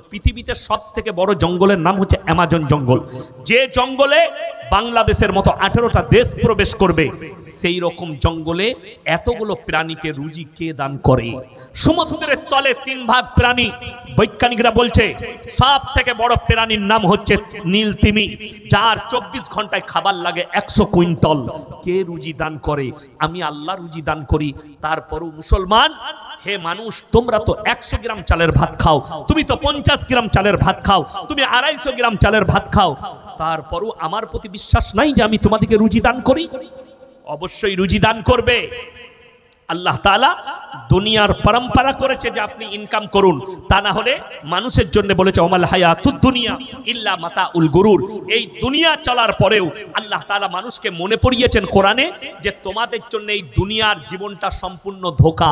পৃথিবীতে সবথেকে বড় জঙ্গলের নাম হচ্ছে অ্যামাজন জঙ্গল। যে জঙ্গলে বাংলাদেশের মতো 18টা দেশ প্রবেশ করবে, সেই রকম জঙ্গলে এতগুলো প্রাণীকে রুজি কে দান করে? সমুদ্রের তলে 3 ভাগ প্রাণী। বৈজ্ঞানিকরা বলছে সব থেকে বড় প্রাণীর নাম হচ্ছে নীল তিমি, যার 24 ঘন্টায় খাবার লাগে 100 কুইন্টাল। কে রুজি দান করে? আমি আল্লাহ রুজি দান করি। তারপরও মুসলমান, হে মানুষ, তোমরা তো 100 গ্রাম চালের ভাত খাও, তুমি তো 50 গ্রাম চালের ভাত খাও, তুমি 250 গ্রাম চালের ভাত খাও, তারপরও আমার প্রতি বিশ্বাস নাই যে আমি তোমাদেরকে রুজি দান করি? অবশ্যই রুজি দান করবে। আল্লাহ তাআলা দুনিয়ার পরম্পরা করেছে যে আপনি ইনকাম করুন, তা না হলে মানুষের জন্য বলেছে ওমাল হায়াতুদ দুনিয়া ইল্লা মাতাউল গুরুর। এই দুনিয়া চলার পরেও আল্লাহ তাআলা মানুষকে মনে পড়িয়েছেন কোরআনে যে তোমাদের জন্য এই দুনিয়ার জীবনটা সম্পূর্ণ ধোঁকা।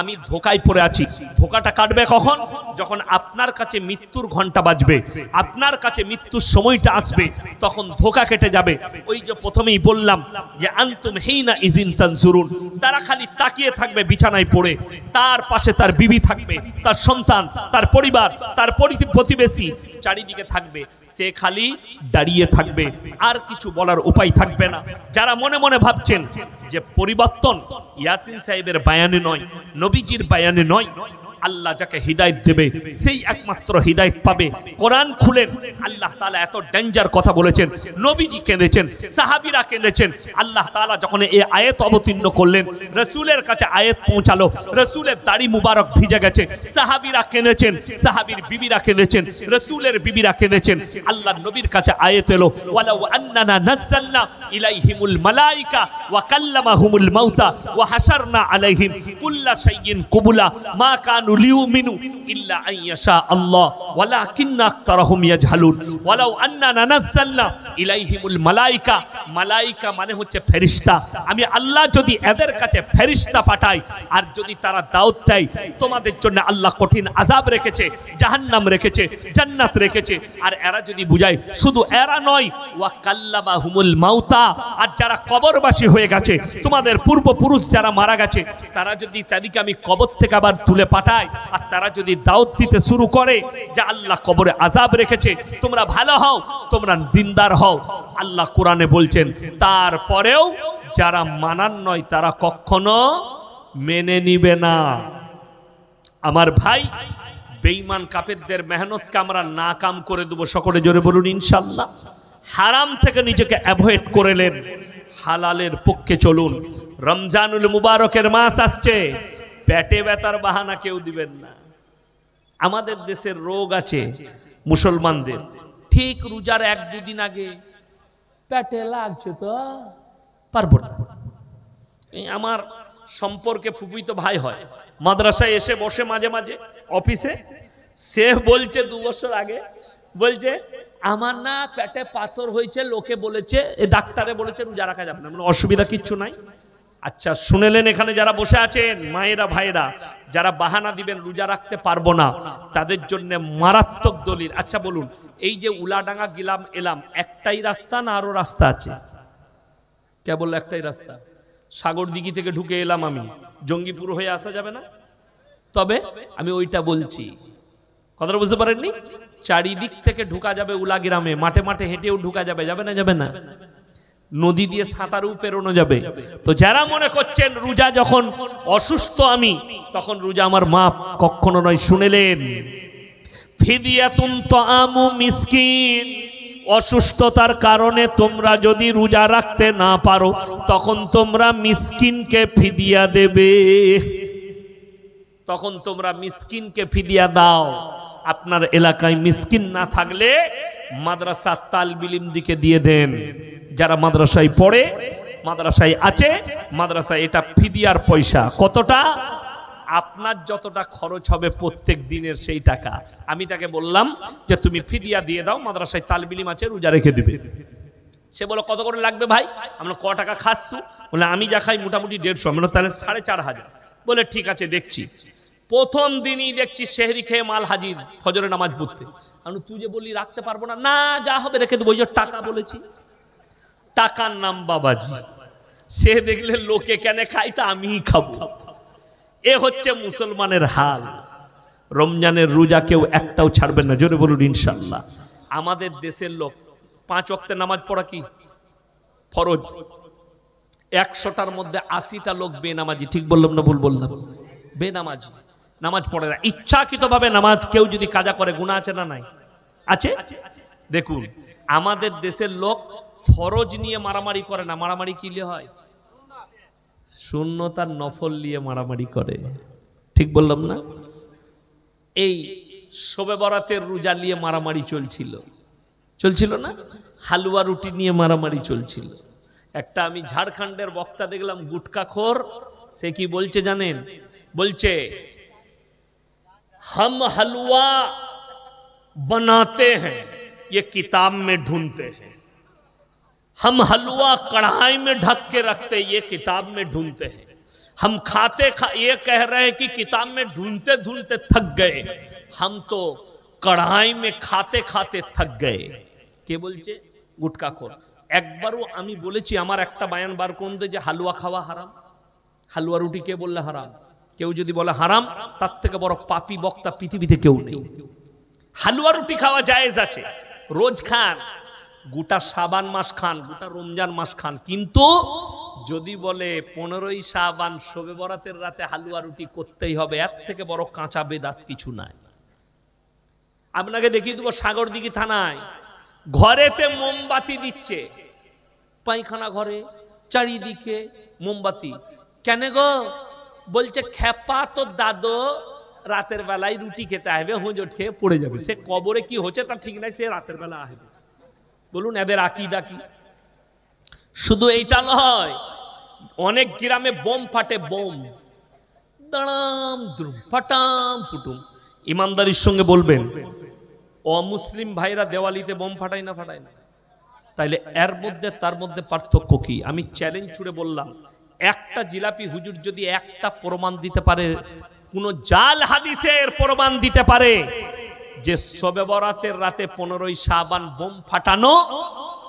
আমি ধোঁকায় পড়ে আছি। ধোঁকাটা কাটবে কখন? যখন আপনার কাছে মৃত্যুর ঘন্টা বাজবে, আপনার কাছে মৃত্যুর সময়টা আসবে, তখন ধোঁকা কেটে যাবে। ওই যে প্রথমেই বললাম যে আনতুম হিনা ইজিন তানজুরুন, তারা খালি তাকিয়ে থাকবে বিছানায় পড়ে, তার পাশে তার বিবি থাকবে, তার সন্তান, তার পরিবার, তার প্রতিবেশী চারিদিকে থাকবে, সে খালি দাঁড়িয়ে থাকবে, আর কিছু বলার উপায় থাকবে না। যারা মনে মনে ভাবছেন যে পরিবর্তন ইয়াসিন সাহেবের বায়ানে নয়, নবীজির বায়ানে নয়, আল্লাহ যাকে হিদায়াত দেবে সেই একমাত্র হিদায়াত পাবে। কোরআন খুলেন, আল্লাহ তাআলা এত ডেঞ্জার কথা বলেছেন, নবীজি কেঁদেছেন, সাহাবীরা কেঁদেছেন। আল্লাহ তাআলা যখন এই আয়াত অবতীর্ণ করলেন, রাসূলের কাছে আয়াত পৌঁছালো, রাসূলের দাড়ি মুবারক ভিজে গেছে, সাহাবীরা কেঁদেছেন, সাহাবীর বিবিরা কেঁদেছেন, রাসূলের বিবিরা কেঁদেছেন। আল্লাহর নবীর কাছে আয়াত এলো, ওয়ালাউ আন্নানা নাযালনা ইলাইহিমুল মালাইকা ওয়া কাল্লামাহুমুল মাউতা ওয়া হাশারনা আলাইহিম কুল্লা শাইইন কুবুলা মা কানু লিউমিনু ইল্লা আইয়াশা আল্লাহ ওয়ালাকিন্না আকতারহুম ইয়াজহালুন। ওয়ালাউ আন্নানা নাযালনা ইলাইহিমুল মালাইকা, মালাইকা মানে হচ্ছে ফেরেশতা, আমি আল্লাহ যদি এদের কাছে ফেরেশতা পাঠাই আর যদি তারা দাওয়াত দেয়, তোমাদের জন্য আল্লাহ কঠিন আযাব রেখেছে, জাহান্নাম রেখেছে, জান্নাত রেখেছে, আর এরা যদি বুঝায়, শুধু এরা নয়, ওয়া কাল্লামাহুমুল মাউতা, আর যারা কবরবাসী হয়ে গেছে, তোমাদের পূর্বপুরুষ যারা মারা গেছে, তারা যদি তাদেরকে আমি কবর থেকে আবার তুলে পাঠাই, আর তারা যদি দাওয়াত দিতে শুরু করে যে আল্লাহ কবরে আযাব রেখেছে, তোমরা ভালো হও, তোমরা দিনদার হও, আল্লাহ কোরআনে বলছেন, তারপরেও যারা মানার নয় তারা কখনো মেনে নিবে না। আমার ভাই, বেঈমান কাফেরদের মেহনতকে আমরা নাকাম করে দেব। সকলে জোরে বলুন ইনশাআল্লাহ। হারাম থেকে নিজেকে অ্যাভয়েড করেলেন, হালালের পক্ষে চলুন। রমজানুল মুবারকের মাস আসছে, পেটে ব্যথার বাহানা কেউ দিবেন না। আমাদের দেশের রোগ আছে মুসলমানদের, ঠিক রোজার 1-2 দিন আগে পেটে লাগছে তো পারবো না। আমার সম্পর্কে ফুফুইতো ভাই হয়, মাদ্রাসায় এসে বসে মাঝে মাঝে অফিসে, সে বলছে 2 বছর আগে, বলছে আমার না পেটে পাথর হয়েছে, লোকে বলেছে, ডাক্তারে বলেছে রোজা রাখা যাবে না। মানে অসুবিধা কিচ্ছু নাই। আচ্ছা শুনেলেন, এখানে যারা বসে আছেন মায়েরা ভাইরা, যারা বাহানা দিবেন রোজা রাখতে পারবো না, তাদের জন্য মারাত্মক দলিল। আচ্ছা বলুন, এই যে উলাডাঙ্গা গেলাম এলাম, একটাই রাস্তা না আরো রাস্তা আছে? কেবল একটাই রাস্তা। সাগরদিঘি থেকে ঢুকে এলাম আমি, জঙ্গিপুর হয়ে আসা যাবে না? তবে আমি ওইটা বলছি, কথাটা বুঝতে পারেননি? চারিদিক থেকে ঢুকা যাবে উলা গ্রামে, মাঠে মাঠে হেঁটেও ঢুকা যাবে, যাবে না? যাবে না? নদী দিয়ে সাঁতারও পেরোনো যাবে। তো যারা মনে করছেন রোজা যখন অসুস্থ আমি, তখন রোজা আমার মাপ, কখনো নয়। শুনেলেন, ফিদিয়াতুন তাআমু মিসকিন, অসুস্থতার কারণে তোমরা যদি রোজা রাখতে না পারো, তখন তোমরা মিসকিনকে ফিদিয়া দেবে, তখন তোমরা মিসকিনকে ফিদিয়া দাও। আপনার এলাকায় মিসকিন না থাকলে মাদ্রাসা তালবিল ইলম দিকে দিয়ে দেন। যারা মাদ্রাসায় পড়ে, মাদ্রাসায় আছে, মাদ্রাসায় এটা ফিদিয়ার পয়সা। কতটা? আপনার যতটা খরচ হবে প্রত্যেক দিনের সেই টাকা। আমি তাকে বললাম যে তুমি ফিদিয়া দিয়ে দাও, মাদ্রাসায় তালবিল ইলম আছে, রোজা রেখে দিবে। সে বলো কত করে লাগবে ভাই? আমরা ক টাকা খাস তুই? বলে আমি যা খাই মোটামুটি 150। আমরা তাহলে 4500। বলে ঠিক আছে দেখছি। প্রথম দিনই দেখছি সেহরি খেয়ে মাল হাজির ফজরের নামাজ পড়তে। আমি তুই যে বললি রাখতে পারবো না, না যা হবে রেখে দেবো, ওই যে টাকা বলেছি। টাকার নাম বাবাজি। সে দেখলে লোকে কেন খাই, তা আমিই খাবো। এ হচ্ছে মুসলমানের হাল। রমজানের রোজা কেউ একটাও ছাড়বেন না, জোরে বলুন ইনশাআল্লাহ। আমাদের দেশের লোক 5 ওয়াক্তের নামাজ পড়া কি ফরজ, 100টার মধ্যে 80টা লোক বেনামাজি। ঠিক বললাম না ভুল বললাম? বেনামাজি, নামাজ পড়ে না। ইচ্ছাকৃতভাবে নামাজ কেউ যদি কাজা করে গুনাহ আছে না নাই? আছে। দেখুন আমাদের দেশের লোক ফরজ নিয়ে মারামারি করে না, মারামারি কি নিয়ে হয়? সুন্নত আর নফল নিয়ে মারামারি করে। ঠিক বললাম না? এই শবে বরাতের রোজা নিয়ে মারামারি চলছিল না? হালুয়া রুটি নিয়ে মারামারি চলছিল। একটা আমি ঝাড়খণ্ডের বক্তা দেখলাম গুটকাখোর, সে কি বলছে জানেন? বলছে हम हलवा बनाते हैं ये किताब में ढूंढते हैं, हम हलवा कढ़ाई में ढक के रखते ये किताब में ढूंढते हैं, हम ये कह रहे हैं कि किताब में ढूंढते ढूंढते थक गए, हम तो कढ़ाई में खाते खाते थक गए। কে বলছে? গুটকাখোর। একবারও আমি বলেছি আমার একটা বায়ান বার করুন যে হালুয়া খাওয়া হারাম, হালুয়া রুটি কে বললে হারাম? কেউ যদি বলে হারাম, তার থেকে বড় পাপী বক্তা পৃথিবীতে কেউ নেই। হালুয়া রুটি খাওয়া জায়েজ আছে, রোজ খান, গোটা শাবান মাস খান, গোটা রমজান মাস খান, কিন্তু যদি বলে 15ই শাবান শবে বরাতের রাতে হালুয়া রুটি করতেই হবে, এর থেকে বড় কাঁচা বেদাত কিছু নাই। আপনাকে দেখিয়ে দেবো সাগরদিঘি থানায় ঘরেতে মোমবাতি দিচ্ছে, পায়খানা ঘরে চারিদিকে মোমবাতি। কেন গো? বলছে খেপা তো দাদু রাতের বেলায় রুটি খেতে আসবে, হুঁজট খেয়ে পড়ে যাবে, সে কবরে কি হচ্ছে তার ঠিক নাই, সে রাতের বেলা আসবে। বলুন এদের আকীদা কি? শুধু এইটা নয়, অনেক গ্রামে বোম ফাটে, বোম দাঁড়াম দ্রুম ফাটাম ফুটুম। ইমানদারির সঙ্গে বলবেন অমুসলিম ভাইরা দেওয়ালিতে বোম ফাটায় না ফাটায় না? তাইলে এর মধ্যে তার মধ্যে পার্থক্য কি? আমি চ্যালেঞ্জ ছুড়ে বললাম, একটা জিলাপি হুজুর যদি একটা প্রমাণ দিতে পারে, কোন জাল হাদিসের প্রমাণ দিতে পারে যে শবে বরাতের রাতে 15ই শাবান বোম ফাটানো,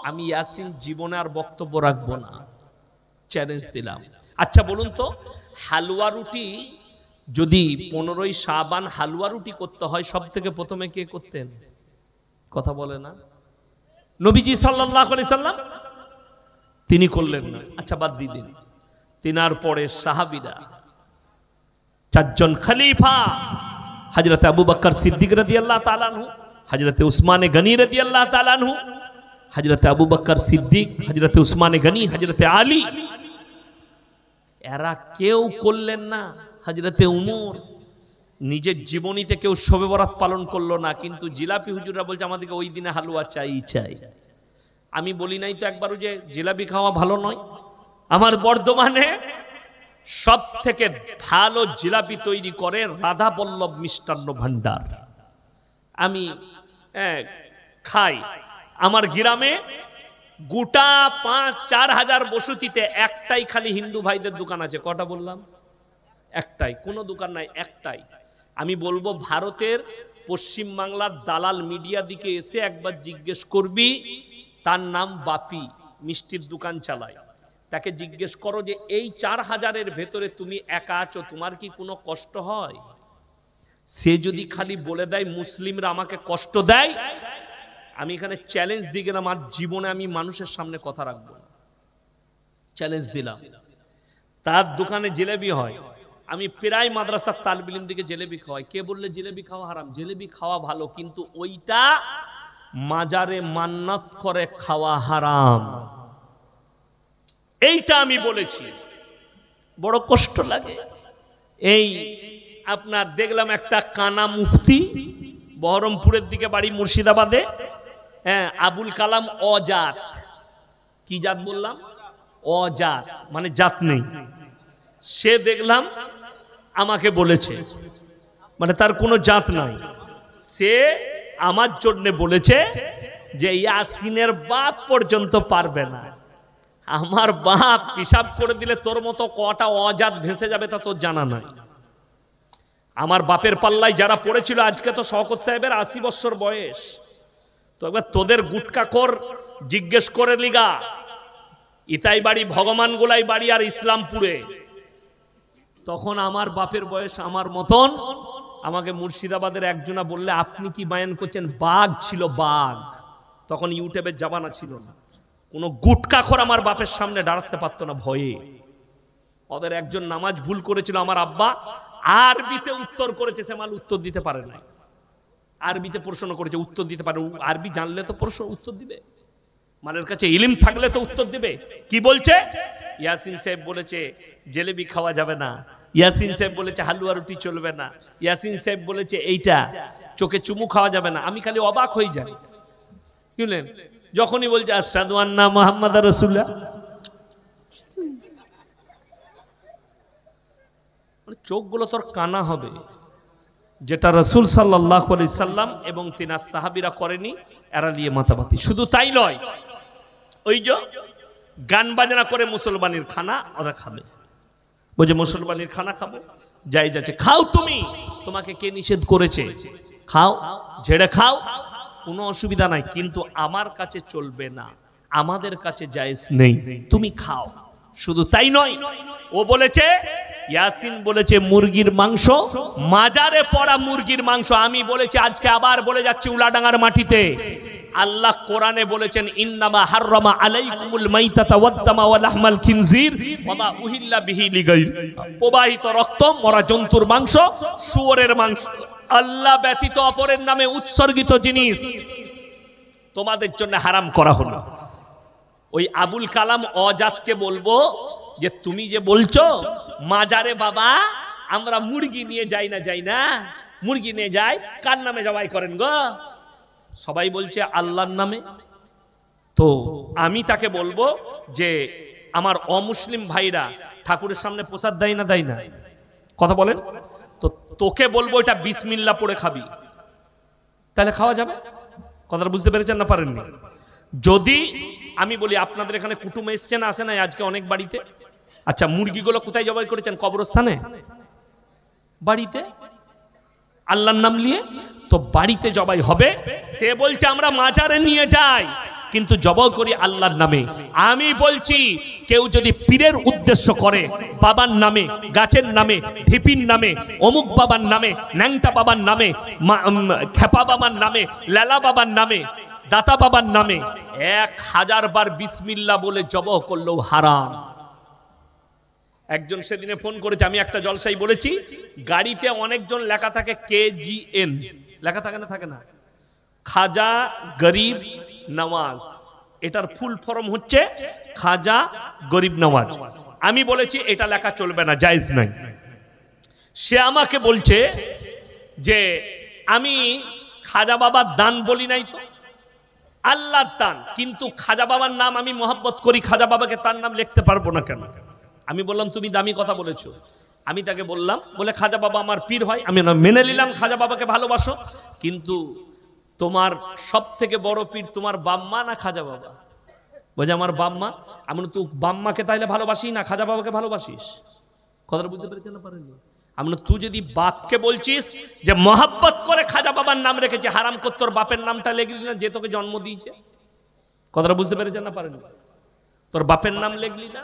আমি ইয়াসিন জীবনে আর বক্তব্য রাখবো না, চ্যালেঞ্জ দিলাম। আচ্ছা বলুন তো, হালুয়া রুটি যদি 15ই শাবান হালুয়া রুটি করতে হয়, সব থেকে প্রথমে কে করতেন? কথা বলে না? নবীজি সাল্লাল্লাহু আলাইহি সাল্লাম, তিনি করলেন না। আচ্ছা বাদ দিয়ে দিন, তিনার পরে সাহাবীরা, 4 জন খলিফা, হযরত আবু বকর সিদ্দিক রাদিয়াল্লাহু তাআলা আনহু, হযরত উসমান গনি রাদিয়াল্লাহু তাআলা আনহু, হযরত আবু বকর সিদ্দিক, হযরত উসমান গনি, হযরত আলী, এরা কেউ করলেন না। হযরত উমর নিজের জীবনীতে কেউ শবে বরাত পালন করলো না, কিন্তু জিলাপি হুজুররা বলছে আমাদেরকে ওই দিনে হালুয়া চাই। আমি বলি নাই তো একবারও যে জিলাপি খাওয়া ভালো নয়? আমার বর্ধমানে সব থেকে ভালো জিলাপি তৈরি করে রাধা বল্লভ মিষ্টান্ন ভান্ডার। আমি খাই। আমার গ্রামে গোটা 5-4 হাজার বসতিতে একটাই খালি হিন্দু ভাইদের দোকান আছে। কটা বললাম? একটাই, কোনো দোকান নাই, একটাই। আমি বলবো ভারতের পশ্চিম বাংলার দালাল মিডিয়া দিকে এসে একবার জিজ্ঞেস করবি, তার নাম বাপি, মিষ্টির দোকান চালায়, তাকে জিজ্ঞেস করো যে এই 4000-এর ভেতরে তুমি একা আছো, তোমার কি কোনো কষ্ট হয়? সে যদি খালি বলে দেয় মুসলিমরা আমাকে কষ্ট দেয়, আমি এখানে চ্যালেঞ্জ দিয়ে গেলাম, আর জীবনে আমি মানুষের সামনে কথা রাখবো না, চ্যালেঞ্জ দিলাম। তার দোকানে জিলেবি হয়, আমি প্রায় মাদ্রাসার তালিব ইলম দিকে জিলেবি খাওয়াই। কে বললে জিলেবি খাওয়া হারাম? জিলেবি খাওয়া ভালো, কিন্তু ওইটা মাজারে মান্নাত করে খাওয়া হারাম, এইটা আমি বলেছি। বড় কষ্ট লাগে। এই আপনার দেখলাম একটা কানা মুফতি, বহরমপুরের দিকে বাড়ি, মুর্শিদাবাদে, হ্যাঁ, আবুল কালাম অজাত। কি জাত বললাম? অজাত, মানে জাত নেই। সে দেখলাম আমাকে বলেছে, মানে তার কোনো জাত নাই, সে আমার জন্য বলেছে যে ইয়াসিনের বাপ পর্যন্ত পারবে না। আমার বাপ হিসাব করে দিলে তোর মতো কটা অজাত ভেসে যাবে তা তোর জানা নাই। আমার বাপের পাল্লায় যারা পড়েছিল, আজকে তো শওকত সাহেবের 80 বছর বয়স, তো একবার তোদের গুটকাখোর জিজ্ঞেস করে লিগা, ইতাই বাড়ি, ভগবান গোলাই বাড়ি আর ইসলামপুরে, তখন আমার বাপের বয়স আমার মতন, আমাকে মুর্শিদাবাদের একজনা বললে, আপনি কি বায়ান করছেন? বাঘ ছিল, বাঘ। তখন ইউটিউবের জামানা ছিল না, কোনো গুটকাখোর আমার বাপের সামনে দাঁড়াতে পারতো না ভয়ে। ওদের একজন নামাজ ভুল করেছিল, আমার আব্বা আরবিতে উত্তর করেছে, সে মাল উত্তর দিতে পারে না। আরবিতে প্রশ্ন করেছে, উত্তর দিতে পারে। আরবি জানলে তো প্রশ্ন উত্তর দিবে, মালের কাছে ইলম থাকলে তো উত্তর দিবে। কি বলছে? ইয়াসিন সাহেব বলেছে জেলেবি খাওয়া যাবে না, ইয়াসিন সাহেব বলেছে হালুয়া রুটি চলবে না, ইয়াসিন সাহেব বলেছে এইটা চোখে চুমু খাওয়া যাবে না। আমি খালি অবাক হয়ে যাই, বুঝলেন? যখনই বলছে আশহাদু আন্না মুহাম্মাদুর রাসূলুল্লাহ, চোখগুলো তোর কানা হবে। যেটা রাসূল সাল্লাল্লাহু আলাইহি সাল্লাম এবং তিনার সাহাবীরা করেনি, এরা নিয়ে মাতামাতি। শুধু তাই নয়, ওই যে গান বাজনা করে মুসলমানের খানা ওরা খাবে, বলছে মুসলমানের খানা খাবো, যাই যাচ্ছে। খাও তুমি, তোমাকে কে নিষেধ করেছে? খাও, ঝেড়ে খাও, কোনো অসুবিধা নাই, কিন্তু আমার কাছে চলবে না, আমাদের কাছে জায়েজ নেই, তুমি খাও। শুধু তাই নয়, ও বলেছে, ইয়াসিন বলেছে মুরগির মাংস, মাজারে পড়া মুরগির মাংস। আমি বলেছি, আজকে আবার বলে যাচ্ছি উলাডাঙ্গার মাটিতে, আল্লাহ কোরআনে বলেছেন ইন্নামা হাররামা আলাইকুমুল মাইতাতা ওয়াদ-দামা ওয়া লাহমাল খিনজির ওয়া মা উহিল্লা বিহি লিগাইর। প্রবাহিত রক্ত, মরা জন্তুর মাংস, শুয়োরের মাংস, আল্লাহ ব্যতীত অপরের নামে উৎসর্গিত জিনিস তোমাদের জন্য হারাম করা হলো। ওই আবুল কালাম অজাতকে বলবো যে তুমি যে বলছো মাজারে বাবা আমরা মুরগি নিয়ে যাই না, যাই না, মুরগি নিয়ে যাই, কার নামে জবাই করেন গো? সবাই বলছে আল্লাহর নামে। তো আমি তাকে বলবো যে আমার অমুসলিম ভাইরা ঠাকুরের সামনে প্রসাদ দেয় না, দেয় না? কথা বলেন তো। তোকে বলবো এটা বিসমিল্লাহ পড়ে খাবি, তাহলে খাওয়া যাবে। কথাটা বুঝতে পেরেছেন না পারেননি? যদি আমি বলি আপনাদের এখানে কুটুম এসছে না, আসে না আজকে অনেক বাড়িতে, আচ্ছা মুরগিগুলো কোথায় জবাই করেছেন? কবরস্থানে? বাড়িতে? আল্লাহর নাম নিয়ে তো বাড়িতে জবাই হবে। সে বলছে আমরা মাজারে নিয়ে যাই, কিন্তু জবাই করি আল্লাহর নামে। আমি বলছি কেউ যদি পীরের উদ্দেশ্য করে, বাবার নামে, গাছের নামে, ঢিপির নামে, অমুক বাবার নামে, ন্যাংটা বাবার নামে, খেপা বাবার নামে, লেলা বাবার নামে, দাতা বাবার নামে 1000 বার বিসমিল্লাহ বলে জবাই করলেও হারাম। একজন সেদিনে ফোন করেছে, আমি একটা জলসাই বলেছি, গাড়িতে অনেকজন লেখা থাকে KGN, লেখা থাকে না? থাকে না? খাজা গরিব নওয়াজ। এটার ফুল ফর্ম হচ্ছে খাজা গরিব নওয়াজ। আমি বলেছি এটা লেখা চলবে না, জায়েজ নাই। সে আমাকে বলছে যে আমি খাজা বাবার দান বলি নাই তো, আল্লাহর দান, কিন্তু খাজা বাবার নাম আমি মহব্বত করি, খাজা বাবাকে তার নাম লিখতে পারবো না কেন? আমি বললাম তুমি দামি কথা বলেছো। আমি তাকে বললাম, বলে খাজা বাবা আমার পীর হয়, আমি মেনে নিলাম খাজা বাবাকে ভালোবাসো, কিন্তু তোমার সব থেকে বড় পীর তোমার বাম্মা না খাজা বাবা? বলে আমার বাম্মা। আমি তুই বাম্মাকে তাইলে ভালোবাসি না খাজা বাবাকে ভালোবাসিস? কথাটা বুঝতে পেরেছেন না পারেননি? আমি তুই যদি বাপকে বলছিস যে মহব্বত করে খাজা বাবার নাম রেখেছে, হারাম কর তোর বাপের নামটা লেখলি না যে তোকে জন্ম দিয়েছে? কথাটা বুঝতে পেরেছেন না পারেননি? তোর বাপের নাম লেখলি না?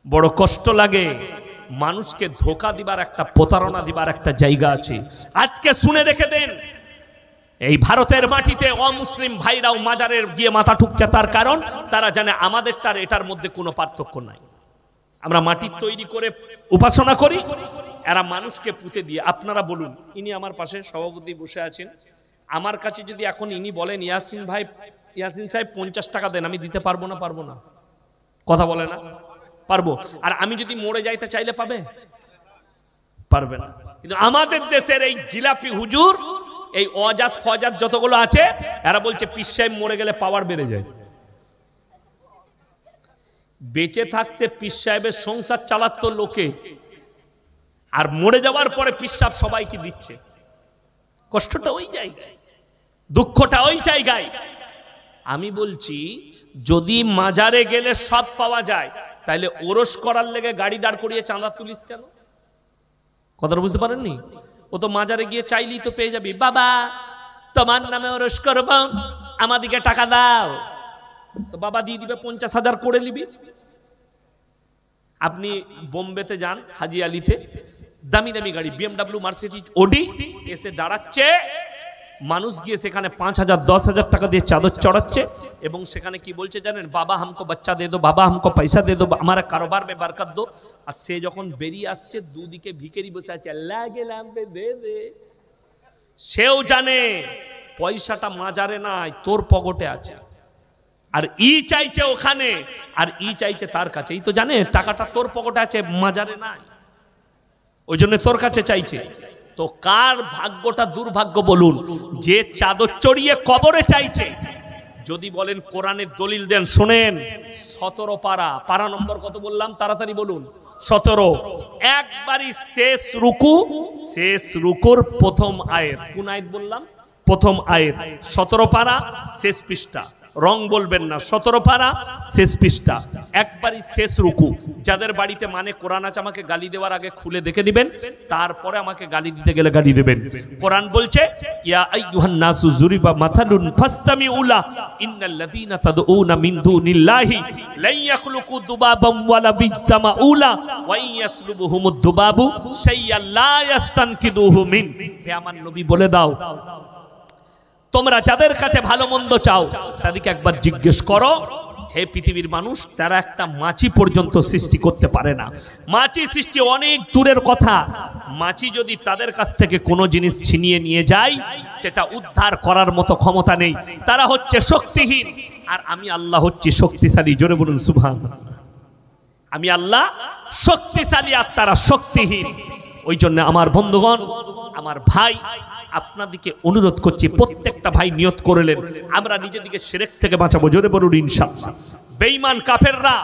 বড় কষ্ট লাগে। মানুষকে ধোকা দিবার একটা, প্রতারণা দিবার একটা জায়গা আছে। আজকে শুনে রেখে দেন, এই ভারতের মাটিতে অমুসলিম ভাইরাও মাজারে গিয়ে মাথা ঠুকছে, তার কারণ তারা জানে আমাদের তার এটার মধ্যে কোনো পার্থক্য নাই। আমরা মাটির তৈরি করে উপাসনা করি, এরা মানুষকে পুঁতে দিয়ে। আপনারা বলুন, ইনি আমার পাশে সভাপতি বসে আছেন, আমার কাছে যদি এখন ইনি বলেন ইয়াসিন ভাই, ইয়াসিন সাহেব 50 টাকা দেন, আমি দিতে পারবো না? পারবো না? কথা বলে না? পারবো। আর আমি যদি মরে যাইতে চাইলে পাবে? পারবে না। কিন্তু আমাদের দেশের এই জিলাপি হুজুর, এই অজাত ফজাত যতগুলো আছে, এরা বলছে পীর সাহেব মরে গেলে পাওয়ার বেড়ে যায়। বেঁচে থাকতে পীর সাহেবের সংসার চালাতো লোকে, আর মরে যাওয়ার পরে পীর সাহেব সবাইকে দিচ্ছে। কষ্টটা ওই জায়গায়, দুঃখটা ওই জায়গায়। আমি বলছি যদি মাজারে গেলে সব পাওয়া যায়, তাইলে ওরস করার লেগে গাড়ি দাঁড় করিয়ে চাঁদা তুলিস কেন? কথাটা বুঝতে পারেননি? ও তো মাজারে গিয়ে চাইলেই তো পেয়ে যাবি, বাবা তোমার নামে ওরস করব, আমাদিকে টাকা দাও, তো বাবা দিয়ে দিবে 50,000 করে নিবি। আপনি বোম্বেতে যান, হাজি আলিতে দামি দামি গাড়ি, BMW, মার্সিডিজ, অডি, এসে দাঁড়াচ্ছে, মানুষ গিয়ে সেখানে 5,000 10,000 টাকা দিয়ে চাদর চড়াচ্ছে এবং সেখানে কি বলছে জানেন, বাবা হামকো বাচ্চা দে দো, বাবা হামকো পয়সা দে দো, আমার কারোবার মে বরকত দো। আর সে যখন বেরিয়ে আসছে দুদিকে ভিখারি বসে আছে, আল্লাহ গেলাম দে দে। সেও জানে পয়সাটা মাজারে নাই, তোর পকেটে আছে, আর ই চাইছে ওখানে, আর ই চাইছে তার কাছে। এই তো জানে টাকাটা তোর পকেটে আছে, মাজারে নাই, ওই জন্য তোর কাছে চাইছে। তো কার ভাগ্যটা দুর্ভাগ্য বলুন, যে চাদর চড়িয়ে কবরে চাইছে। যদি বলেন কোরআনের দলিল দেন, শোনেন, 17 পারা, পারা নম্বর কত বললাম তাড়াতাড়ি বলুন, 17। একবারই শেষ রুকু, শেষ রুকুর প্রথম আয়াত। কোন আয়াত বললাম? প্রথম আয়াত, 17 পারা, শেষ পৃষ্ঠা। রং বলবেন না, 17 পারা, শেষ পৃষ্ঠা, একবারই শেষ রুকু। যাদের বাড়িতে মানে কোরআন আছে, আমাকে গালি দেওয়ার আগে খুলে দেখে দিবেন, তারপরে আমাকে গালি দিতে গেলে গালি দেবেন। কোরআন বলছে, ইয়া আইয়ুহান নাসু যুরিবা মাথালুন ফাসতামিউ লা ইন্নাল্লাযীনা তাদউনা মিন দুনিল্লাহি লা ইয়াখলুকু দুবাবাম ওয়ালা বিজতামাউ লা ওয়া ইয়াসলুবুহুমুদ দুবাবু শাইআ লা ইয়াস্তানকিদুহু মিন। হে আমার নবী বলে দাও, তোমরা যাদের কাছে ভালো মন্দ চাও তাদেরকে একবার জিজ্ঞেস করো, হে পৃথিবীর মানুষ, তারা একটা মাছি পর্যন্ত সৃষ্টি করতে পারে না। মাছি সৃষ্টি অনেক দূরের কথা। মাছি যদি তাদের কাছ থেকে কোনো জিনিস ছিনিয়ে নিয়ে যায়, সেটা উদ্ধার করার মতো ক্ষমতা নেই। তারা হচ্ছে শক্তিহীন, আর আমি আল্লাহ হচ্ছি শক্তিশালী। জোরে বলুন সুবহানাল্লাহ। আমি আল্লাহ শক্তিশালী, আর তারা শক্তিহীন। ওই জন্য আমার বন্ধুগণ, আমার ভাই, আপনাদেরকে অনুরোধ করছি, প্রত্যেকটা ভাই নিয়ত করলেন আমরা নিজেদিকে শিরক থেকে বাঁচাবো। জোরে বলুন ইনশাআল্লাহ। বেঈমান কাফেররা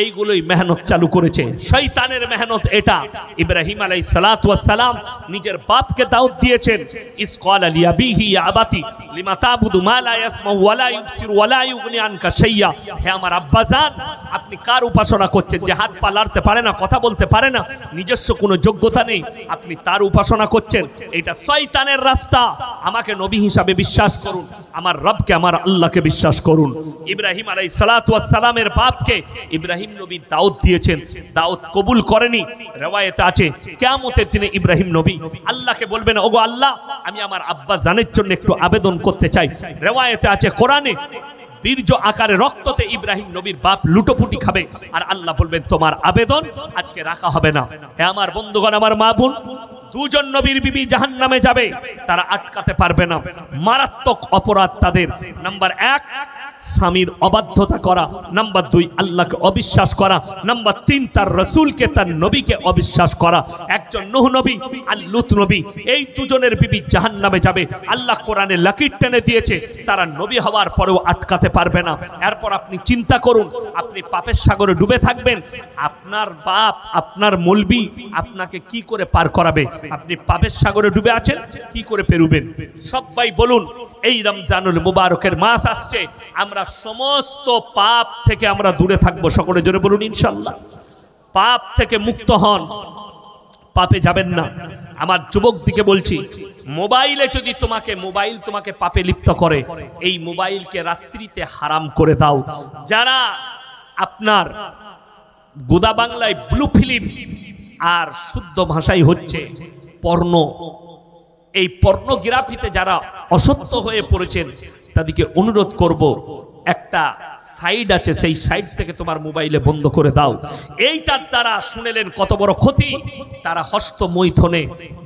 এইগুলোই মেহনত চালু করেছে, শয়তানের মেহনত এটা। ইব্রাহিম আলাইহিস সালাতু ওয়াস সালাম নিজের বাপকে দাওয়াত দিয়েছেন, ইসকাল লিয়াবিহি ইয়া আবাতি লিমা তাবুদু মা লা ইয়াসমাউ ওয়া লা ইবসিরু ওয়া লা ইউগনি আনকা শাইয়া। হে আমার আব্বাজান, আপনি কার উপাসনা করছেন? যে হাত পা লাড়তে পারে না, কথা বলতে পারে না, নিজস্ব কোনো যোগ্যতা নেই, আপনি তার উপাসনা করছেন। এটা শয়তানের রাস্তা। আমাকে নবী হিসাবে বিশ্বাস করুন, আমার রবকে, আমার আল্লাহকে বিশ্বাস করুন। ইব্রাহিম আলাইহিস সালাতু ওয়াস সালামের বাপকে ইব্রাহিম নবী দাউদ দিয়েছেন, দাউদ কবুল করেনি। রিওয়ায়েতে আছে কিয়ামতের দিনে ইব্রাহিম নবী আল্লাহকে বলবেন, ওগো আল্লাহ, আমি আমার আব্বা জানের জন্য একটু আবেদন করতে চাই। রিওয়ায়েতে আছে কোরআনে, বীর্য আকারে রক্ততে ইব্রাহিম নবীর বাপ লুটোপুটি খাবে, আর আল্লাহ বলবেন তোমার আবেদন আজকে রাখা হবে না। হে আমার বন্ধুগণ, আমার মা বোন, দুজন নবীর বিবি জাহান্নামে যাবে, তারা আটকাতে পারবে না। মারাত্মক অপরাধ তাদের। নাম্বার 1, স্বামীর অবাধ্যতা করা। নাম্বার 2, আল্লাহকে অবিশ্বাস করা। নাম্বার 3, তার রসুলকে, তার নবীকে অবিশ্বাস করা। একজন নূহ নবী আর লূত নবী, এই দুজনের বিবি জাহান্নামে যাবে। আল্লাহ কোরআনে লাকির টেনে দিয়েছে, তারা নবী হওয়ার পরেও আটকাতে পারবে না। এরপর আপনি চিন্তা করুন, আপনি পাপের সাগরে ডুবে থাকবেন, আপনার বাপ, আপনার মৌলবি আপনাকে কি করে পার করাবে? আপনি পাপের সাগরে ডুবে আছেন, কি করে পেরুবেন? সবাই বলুন, এই রমজানুল মুবারকের মাস আসছে, আমরা সমস্ত পাপ থেকে আমরা দূরে থাকবো। সকলে জোরে বলুন ইনশাআল্লাহ। পাপ থেকে মুক্ত হন, পাপে যাবেন না। আমার যুবক দিকে বলছি, মোবাইলে যদি মোবাইল তোমাকে পাপে লিপ্ত করে, এই মোবাইলকে রাত্রিতে হারাম করে দাও। যারা আপনার গোদা বাংলায় ব্লু ফিল্ম, আর শুদ্ধ ভাষায় হচ্ছে পর্ণ, এই পর্নোগ্রাফিতে যারা অসত্য হয়ে পড়েছেন, তাদেরকে অনুরোধ করব, একটা সাইড আছে, সেই সাইড থেকে তোমার মোবাইলে বন্ধ করে দাও। এইটার দ্বারা শুনেলেন কত বড় ক্ষতি। তারা হস্তমৈথুনে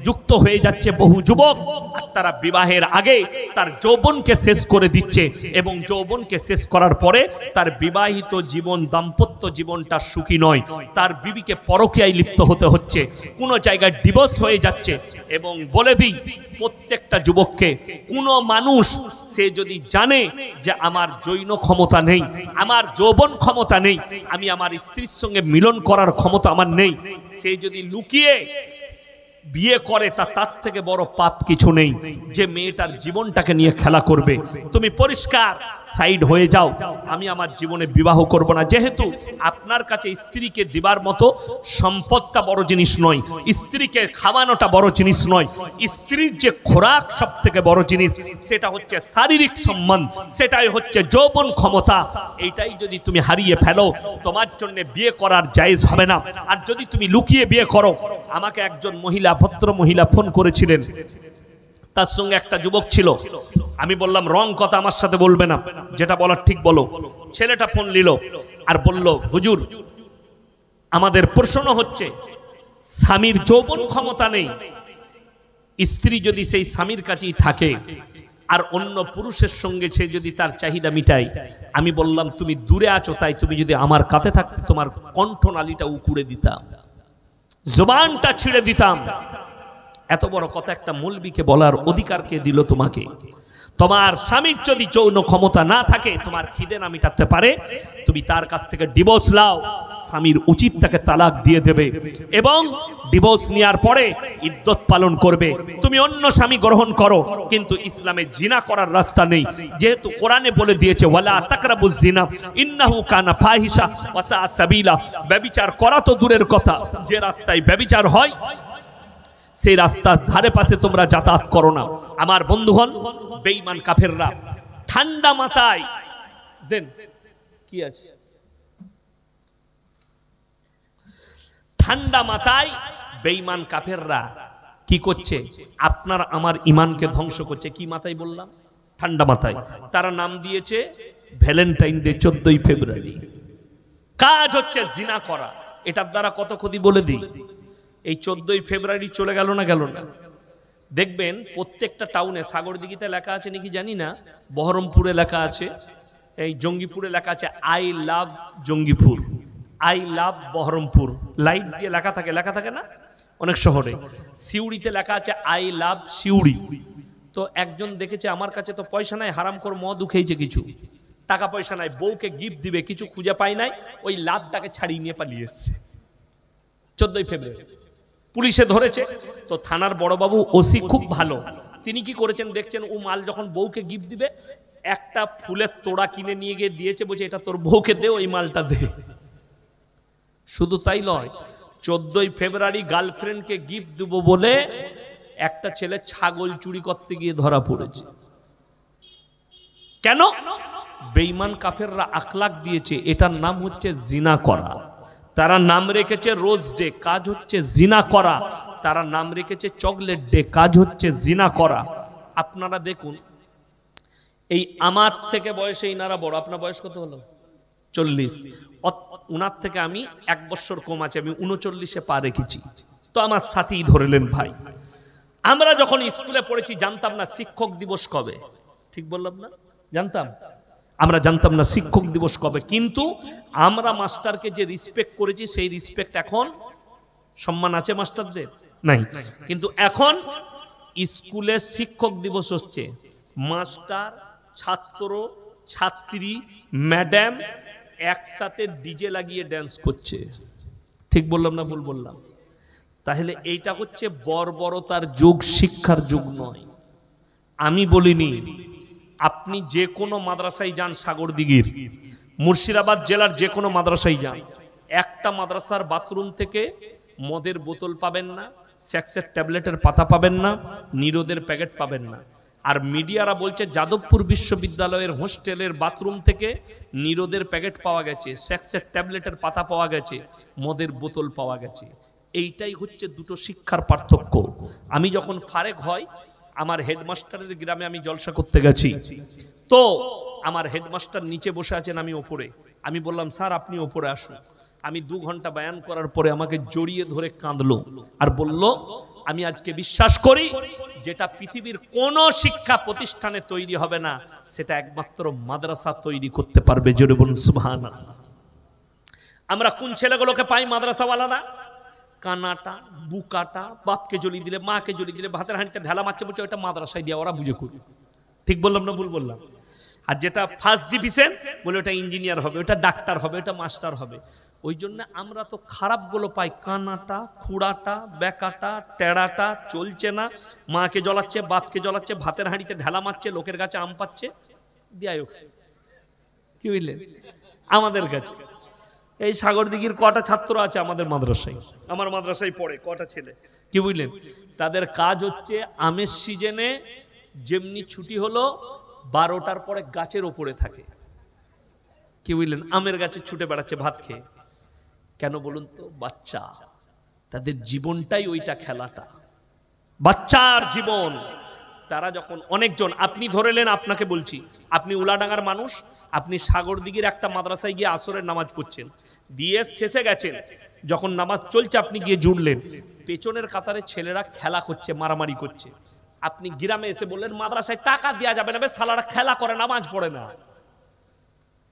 যুক্ত হয়ে যাচ্ছে বহু যুবক, আর তারা বিবাহের আগে তার যৌবনকে শেষ করে দিচ্ছে, এবং যৌবনকে শেষ করার পরে তার বিবাহিত জীবন, দাম্পত্য জীবনটা সুখী নয়। তার বিবিকে পরকীয়ায় লিপ্ত হতে হচ্ছে, কোনো জায়গায় ডিভোর্স হয়ে যাচ্ছে। এবং বলে দিই প্রত্যেকটা যুবককে, কোনো মানুষ সে যদি জানে যে আমার যৌন ক্ষমতা নেই, আমার যৌবন ক্ষমতা নেই, আমি আমার স্ত্রীর সঙ্গে মিলন করার ক্ষমতা আমার নেই, সে যদি লুকিয়ে বিয়ে করে তার থেকে বড় পাপ কিছু নেই। যে মেয়েটার জীবনটাকে নিয়ে খেলা করবে, তুমি পরিষ্কার সাইড হয়ে যাও, আমি আমার জীবনে বিবাহ করব না। যেহেতু আপনার কাছে স্ত্রীকে দিবার মতো সম্পদটা বড় জিনিস নয়, স্ত্রীকে খাওয়ানোটা বড় জিনিস নয়, স্ত্রীর যে খোরাক সব থেকে বড় জিনিস, সেটা হচ্ছে শারীরিক সম্মান, সেটাই হচ্ছে যৌবন ক্ষমতা। এইটাই যদি তুমি হারিয়ে ফেলো, তোমার জন্য বিয়ে করার জায়েজ হবে না। আর যদি তুমি লুকিয়ে বিয়ে করো, আমাকে একজন মহিলা, ভদ্র মহিলা ফোন করেছিলেন, তার সঙ্গে একটা যুবক ছিল। আমি বললাম রং কথা আমার সাথে বলবে না, যেটা বলার ঠিক বলো। ছেলেটা ফোন নিল আর বলল, হুজুর আমাদের প্রশ্ন হচ্ছে, স্বামীর যৌবন ক্ষমতা নেই, স্ত্রী যদি সেই স্বামীর কাছেই থাকে আর অন্য পুরুষের সঙ্গে সে যদি তার চাহিদা মিটায়, আমি বললাম তুমি দূরে আছো, তাই তুমি যদি আমার কাছে থাকতে তোমার কণ্ঠনালীটা উকুড়ে দিতাম, জবানটা ছিঁড়ে দিতাম। এত বড় কথা একটা মৌলবীকে বলার অধিকার কে দিল তোমাকে? তোমার স্বামীর যদি যৌন ক্ষমতা না থাকে, তোমার খিদে না মিটাতে পারে, তুমি তার কাছ থেকে ডিভোর্স নাও। স্বামীর উচিত তাকে তালাক দিয়ে দেবে এবং ডিভোর্স নেওয়ার পরে ইদ্যত পালন করবে। তুমি অন্য স্বামী গ্রহণ করো, কিন্তু ইসলামে জিনা করার রাস্তা নেই। যেহেতু কোরআনে বলে দিয়েছে ওয়ালা তাকরাবুজ জিনা ইন্নাহু কানা ফাহিশা ওয়া সাআ সাবিলা, ব্যভিচার করা তো দূরের কথা, যে রাস্তায় ব্যভিচার হয় সেই রাস্তার ধারে পাশে তোমরা যাতায়াত করো না। আমার বন্ধুগণ, বেঈমান কাফেররা ঠান্ডা মাথায় দেন কি আছে, ঠান্ডা মাথায় বেঈমান কাফেররা কি করছে? আপনার আমার ইমানকে ধ্বংস করছে। কি মাথায় বললাম? ঠান্ডা মাথায়। তারা নাম দিয়েছে ভ্যালেন্টাইন ডে, 14ই ফেব্রুয়ারি। কাজ হচ্ছে জিনা করা। এটার দ্বারা কত ক্ষতি বলে দিই। এই 14ই ফেব্রুয়ারি চলে গেল না, গেল না? দেখবেন প্রত্যেকটা টাউনে, সাগরদিঘিতে লেখা আছে নাকি জানি না, বহরমপুরে লেখা আছে, এই জঙ্গিপুরে লেখা আছে I love Jangipur, I love Baharampur, light দিয়ে লেখা থাকে, লেখা থাকে না অনেক শহরে। সিউড়িতে লেখা আছে আই লাভ সিউড়ি। তো একজন দেখেছে, আমার কাছে তো পয়সা নাই, হারাম করে মদ উঠেছে, কিছু টাকা পয়সা নাই, বউকে গিফট দিবে, কিছু খুঁজে পাই নাই, ওই লাভটাকে ছাড়িয়ে নিয়ে পালিয়ে এসছে। 14ই ফেব্রুয়ারি পুলিশে ধরেছে। তো থানার বড়বাবু ওসি খুব ভালো, তিনি কি করেছেন দেখছেন, ও মাল যখন বউকে গিফট দিবে, একটা ফুলের তোড়া কিনে নিয়ে গিয়ে দিয়েছে, বলছে এটা তোর বউকে দে, ওই মালটা দে। শুধু তাই নয়, 14ই ফেব্রুয়ারি গার্লফ্রেন্ডকে গিফট দেবো বলে একটা ছেলে ছাগল চুরি করতে গিয়ে ধরা পড়েছে। কেন? বেঈমান কাফেররা আখলাক দিয়েছে, এটার নাম হচ্ছে জিনা করা। তারা নাম রেখেছে রোজ ডে, কাজ হচ্ছে জিনা করা। তারা নাম রেখেছে চকলেট ডে, কাজ হচ্ছে জিনা করা। আপনারা দেখুন, এই আমার থেকে বয়সে ইনারা বড়। আপনার বয়স কত হলো? 40। উনার থেকে আমি 1 বছর কম আছে, আমি 39-এ পা রেখেছি। তো আমার সাথী ধরলেন ভাই, আমরা যখন স্কুলে পড়েছি জানতাম না শিক্ষক দিবস কবে। ঠিক বললাম না? জানতাম? আমরা জানতাম না শিক্ষক দিবস কবে, কিন্তু আমরা মাস্টারকে যে রিসপেক্ট করেছি, সেই রিসপেক্ট এখন সম্মান আছে মাস্টারদের? নাই। কিন্তু এখন স্কুলে শিক্ষক দিবস হচ্ছে, মাস্টার, ছাত্র, ছাত্রী, ম্যাডাম একসাথে ডিজে লাগিয়ে ড্যান্স করছে। ঠিক বললাম না ভুল বললাম? তাহলে এইটা হচ্ছে বর্বরতার যুগ, শিক্ষার যুগ নয়। আমি বলিনি, আপনি যে কোনো মাদ্রাসায় যান, সাগরদিঘির, মুর্শিদাবাদ জেলার যে কোনো মাদ্রাসায় যান, একটা মাদ্রাসার বাথরুম থেকে মদের বোতল পাবেন না, সেক্সের ট্যাবলেটের পাতা পাবেন না, নিরোদের প্যাকেট পাবেন না। আর মিডিয়ারা বলছে যাদবপুর বিশ্ববিদ্যালয়ের হোস্টেলের বাথরুম থেকে নিরোদের প্যাকেট পাওয়া গেছে, সেক্সের ট্যাবলেটের পাতা পাওয়া গেছে, মদের বোতল পাওয়া গেছে। এইটাই হচ্ছে দুটো শিক্ষার পার্থক্য। আমি যখন ফারেক হয়, আমার হেডমাস্টারের গ্রামে আমি জলসা করতে গেছি, তো আমার হেডমাস্টার নিচে বসে আছেন, আমি ওপরে। আমি বললাম স্যার আপনি ওপরে আসুন। আমি 2 ঘন্টা বয়ান করার পরে আমাকে জড়িয়ে ধরে কাঁদলো আর বলল, আমি আজকে বিশ্বাস করি যেটা পৃথিবীর কোন শিক্ষা প্রতিষ্ঠানে তৈরি হবে না, সেটা একমাত্র মাদ্রাসা তৈরি করতে পারবে। জোরে বলুন সুবহানাল্লাহ। আমরা কোন ছেলেগুলোকে পাই মাদ্রাসাওয়ালারা? কানাটা, বুকাটা, বাপকে জ্বলি দিলে, মাকে জ্বলি দিলে, ভাতের হাঁড়িতে ঢেলা মারছে, বলছে ওটা মাদ্রাসায় দিয়ে ওরা বুঝে করবে। ঠিক বললাম না ভুল বললাম? আর যেটা ফার্স্ট ডিভিশন বলে ওটা ইঞ্জিনিয়ার হবে, ওটা ডাক্তার হবে, ওটা মাস্টার হবে। ওই জন্য আমরা তো খারাপগুলো পাই, কানাটা, খুঁড়াটা, বেকাটা, টেড়াটা, চলছে না, মাকে জ্বলাচ্ছে, বাপকে জ্বলাচ্ছে, ভাতের হাঁড়িতে ঢেলা মারছে, লোকের কাছে আম পাচ্ছে, দিয়াই কি বুঝলেন। আমাদের কাছে এই সাগরদিঘির কটা ছাত্র আছে আমাদের মাদ্রাসায়, আমার মাদ্রাসায় পড়ে কটা ছেলে, কি বুঝলেন, তাদের কাজ হচ্ছে আমের সিজনে যেমনি ছুটি হলো 12টার পরে গাছের ওপরে থাকে, কি বুঝলেন, আমের গাছে ছুটে বেড়াচ্ছে ভাত খেয়ে। কেন বলুন তো? বাচ্চা, তাদের জীবনটাই ওইটা, খেলাটা বাচ্চার জীবন। তারা যখন অনেকজন, আপনি ধরেলেন, আপনাকে বলছি, আপনি উলাডাঙ্গার মানুষ, আপনি সাগরদিঘির একটা মাদ্রাসায় গিয়ে আসরের নামাজ পড়ছেন, দিয়ে শেষে গেছেন, যখন নামাজ চলছে আপনি গিয়ে জুড়লেন, পেছনের কাতারে ছেলেরা খেলা করছে, মারামারি করছে, আপনি গ্রামে এসে বললেন মাদ্রাসায় টাকা দেওয়া যাবে না, সালারা খেলা করে নামাজ পড়ে না।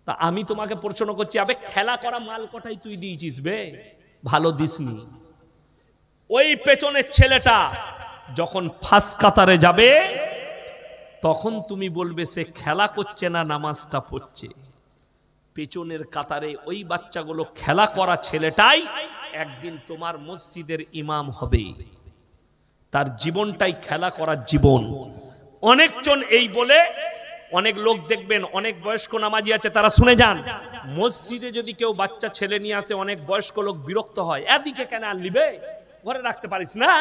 তা আমি তোমাকে প্রশ্ন করছি, আবে খেলা করা মাল কটাই তুই দিয়েছিস বে, ভালো দিসনি। ওই পেছনের ছেলেটা যখন ফার্স্ট কাতারে যাবে তখন তুমি বলবে সে খেলা করছে না, নামাজটা পড়ছে। পেছনের কাতারে ওই বাচ্চাগুলো খেলা করা ছেলেটাই একদিন তোমার মসজিদের ইমাম হবে, তার জীবনটাই খেলা করার জীবন। অনেকজন এই বলে, অনেক লোক দেখবেন, অনেক বয়স্ক নামাজি আছে, তারা শুনে যান, মসজিদে যদি কেউ বাচ্চা ছেলে নিয়ে আসে, অনেক বয়স্ক লোক বিরক্ত হয়, এদিকে কেন আর নিবে, ঘরে রাখতে পারিস না।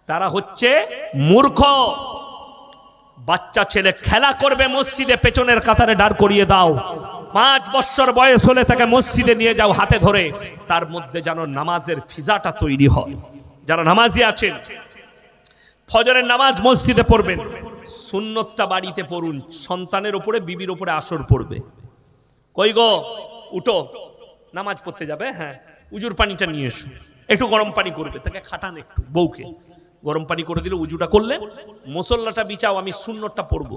তারা হচ্ছে মূর্খ। বাচ্চা ছেলে খেলা করবে মসজিদে, পেছনের কাতারে দাঁড় করিয়ে দাও, 5 বছর বয়স হলে তাকে মসজিদে নিয়ে যাও হাতে ধরে, তার মধ্যে যেন নামাজের ফিজাটা তৈরি হয়। যারা নামাজি আছেন, ফজরের নামাজ মসজিদে পড়বেন, সুন্নতটা বাড়িতে পড়ুন, সন্তানের উপরে, বিবির উপরে আসর পড়বে। কই গো উঠো, নামাজ পড়তে যাবে, হ্যাঁ উজুর পানিটা নিয়ে এসো, একটু গরম পানি করবে, তাকে খাটান একটু, বউকে গরম পানি করে দিলে, উজুটা করলেন, মুসল্লাটা বিছাও, আমি সুন্নতটা পড়বো।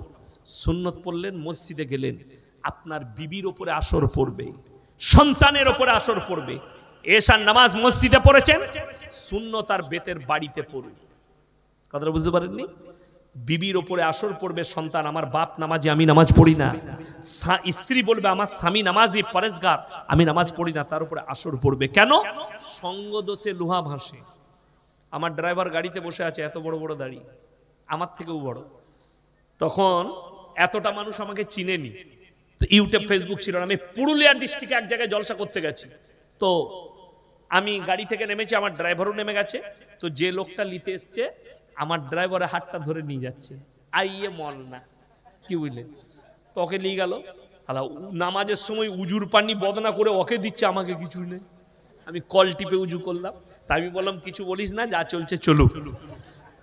সুন্নত পড়লেন, মসজিদে গেলেন, আপনার বিবির উপরে আসর পড়বে, সন্তানের উপরে আসর পড়বে। এশার নামাজ মসজিদে পড়েছেন, সুন্নত আর বেতের বাড়িতে পড়ুন। কথাটা বুঝতে পারেননি? বিবির উপরে আসর পড়বে, সন্তান, আমার বাপ নামাজি, আমি নামাজ পড়ি না। স্ত্রী বলবে আমার স্বামী নামাজি, পরেশগার, আমি নামাজ পড়ি না, তার উপরে আসর পড়বে। কেন? সঙ্গ দোষে লোহা ভাসে। আমার ড্রাইভার গাড়িতে বসে আছে, এত বড় বড় দাড়ি, আমার থেকেও বড়, তখন এতটা মানুষ আমাকে চিনেনি, তো ইউটিউব ফেসবুক ছিল না, আমি পুরুলিয়া ডিস্ট্রিক্টে এক জায়গায় জলসা করতে গেছি, তো আমি গাড়ি থেকে নেমেছি, আমার ড্রাইভারও নেমে গেছে, তো যে লোকটা নিতে এসছে আমার ড্রাইভারের হাতটা ধরে নিয়ে যাচ্ছে, আইয়ে মল না, কি বুঝলেন, তো ওকে নিয়ে গেল। নামাজের সময় উজুর পানি বদনা করে ওকে দিচ্ছে, আমাকে কিছুই নেই। আমি কল টিপে উজু করলাম, তা আমি বললাম কিছু বলিস না, যা চলছে চলুক।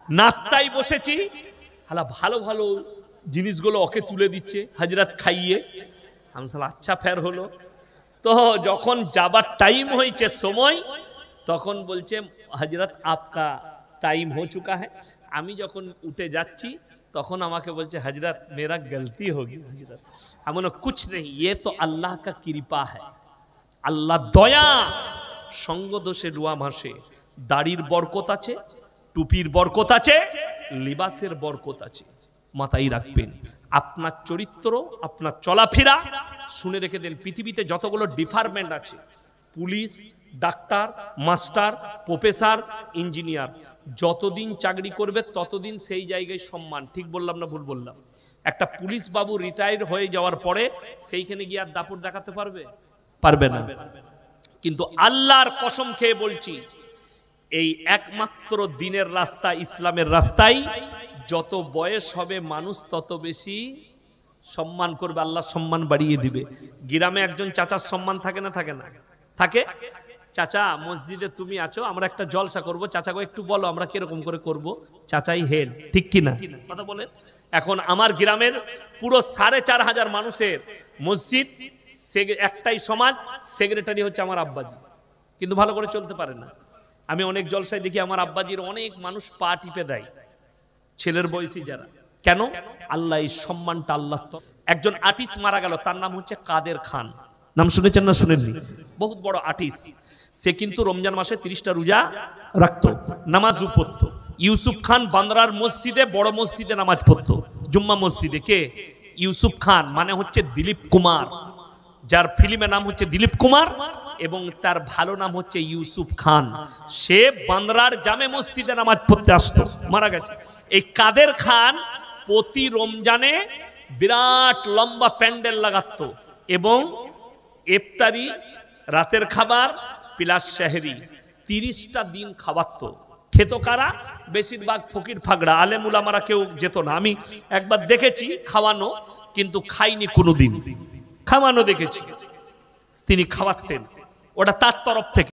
নাস্তায় বসেছি, ভালো ভালো জিনিসগুলো ওকে তুলে দিচ্ছে, হাজরাত খাইয়ে। আমি সালা আচ্ছা ফের হলো। তো যখন যাবার টাইম হয়েছে, সময়, তখন বলছে হজরত আপকা টাইম হো চুকা হ্যায়। আমি যখন উঠে যাচ্ছি তখন আমাকে বলছে হজরত মেরা গলতি হোগি হজরত। আমি বললাম কুছ নেই, ये तो अल्लाह का कृपा है, আল্লাহ দয়া। সঙ্গ দোষে লোয়া ভাসে, দাড়ির বরকত আছে, টুপির বরকত আছে, লিবাসের বরকত আছে, মাথায় রাখবেন। আপনার চরিত্র, আপনার চলাফেরা, শুনে রেখে দেন, পৃথিবীতে যতগুলো ডিপার্টমেন্ট আছে, police, doctor, master, professor, engineer, যতদিন চাকরি করবে ততদিন সেই জায়গায় সম্মান। ঠিক বললাম না ভুল বললাম? একটা পুলিশ বাবু রিটায়ার হয়ে যাওয়ার পরে সেইখানে গিয়ে আর দাপট দেখাতে পারবে? পারবে না। কিন্তু আল্লাহর কসম খেয়ে বলছি, এই একমাত্র দিনের রাস্তা, ইসলামের রাস্তায় যত বয়স হবে মানুষ তত বেশি সম্মান করবে, আল্লাহ সম্মান বাড়িয়ে দিবে। গ্রামে একজন চাচার সম্মান থাকে না? থাকে না? থাকে। চাচা মসজিদে তুমি আছো, আমরা একটা জলসা করব, চাচাকে একটু বলো আমরা কিরকম করে করব, চাচাই হেড, ঠিক কিনা কথা বলেন? এখন আমার গ্রামের পুরো 4500 মানুষের মসজিদ, একটাই সমাজ, সেক্রেটারি হচ্ছে আমার আব্বাজি, কিন্তু ভালো করে চলতে পারে না। আমি অনেক জলসায় দেখি আমার আব্বাজির অনেক মানুষ পা টিপে দেয়, ছেলের বয়সী যারা। কেন? আল্লাহ এই সম্মানটা, আল্লাহ। একজন আর্টিস্ট মারা গেল, তার নাম হচ্ছে কাদের খান, নাম শুনেছেন না শুনেননি? বহুত বড় আর্টিস্ট। সে কিন্তু রমজান মাসে 30টা রোজা রাখতো, নামাজও পড়তো। ইউসুফ খান বান্দ্রার মসজিদে, বড় মসজিদে নামাজ পড়তো, জুম্মা মসজিদে। কে? ইউসুফ খান মানে হচ্ছে দিলীপ কুমার, যার ফিল্মের নাম হচ্ছে দিলীপ কুমার। এবং তার ভালো নাম হচ্ছে ইউসুফ খান। সে বান্দ্রার জামে মসজিদে নামাজ পড়তে আসতো, মারা গেছে। এই কাদের খান প্রতি রমজানে বিরাট লম্বা প্যান্ডেল লাগাতো এবং ইফতারি, রাতের খাবার প্লাস সেহরি 30টা দিন খাওয়াতো। খেত কারা? বেশিরভাগ ফকির ফাগড়া, আলেম উলামারা কেউ যেত না। আমি একবার দেখেছি খাওয়ানো, কিন্তু খাইনি কোনোদিন, খাওয়ানো দেখেছি। তিনি খাওয়াতেন, ওটা তার তরফ থেকে।